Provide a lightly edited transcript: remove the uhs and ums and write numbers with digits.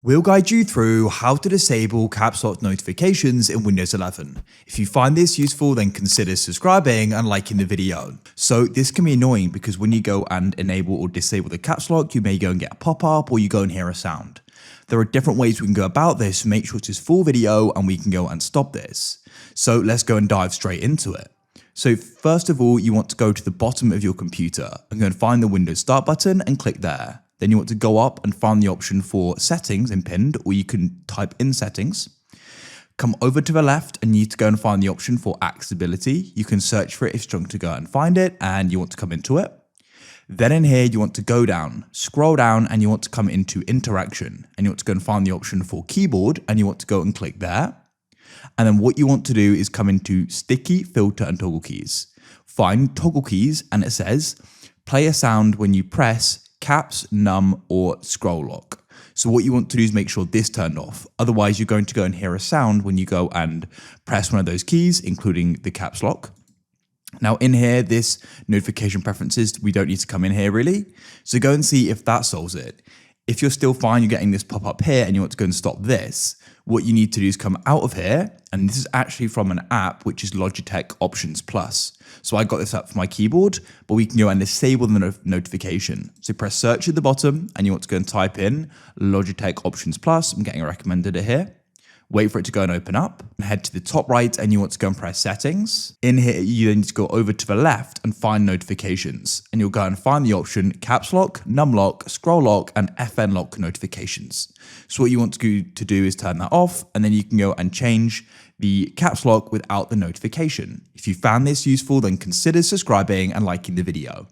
We'll guide you through how to disable caps lock notifications in Windows 11. If you find this useful, then consider subscribing and liking the video. So this can be annoying because when you go and enable or disable the caps lock, you may go and get a pop-up or you go and hear a sound. There are different ways we can go about this, so make sure it's full video and we can go and stop this. So let's go and dive straight into it. So first of all, you want to go to the bottom of your computer and go and find the Windows Start button and click there. Then you want to go up and find the option for settings in pinned, or you can type in settings. Come over to the left and you need to go and find the option for accessibility. You can search for it if you want to go and find it and you want to come into it. Then in here, you want to go down, scroll down, and you want to come into interaction and you want to go and find the option for keyboard and you want to go and click there. And then what you want to do is come into sticky, filter, and toggle keys. Find toggle keys and it says play a sound when you press caps, num, or scroll lock. So what you want to do is make sure this turned off. Otherwise, you're going to go and hear a sound when you go and press one of those keys, including the caps lock. Now in here, this notification preferences, we don't need to come in here really. So go and see if that solves it. If you're still fine, you're getting this pop up here and you want to go and stop this, what you need to do is come out of here. And this is actually from an app, which is Logitech Options Plus. So I got this up for my keyboard, but we can go and disable the notification. So press search at the bottom and you want to go and type in Logitech Options Plus. I'm getting recommended it here. Wait for it to go and open up. Head to the top right and you want to go and press settings. In here, you then need to go over to the left and find notifications. And you'll go and find the option caps lock, num lock, scroll lock, and FN lock notifications. So what you want to do is turn that off, and then you can go and change the caps lock without the notification. If you found this useful, then consider subscribing and liking the video.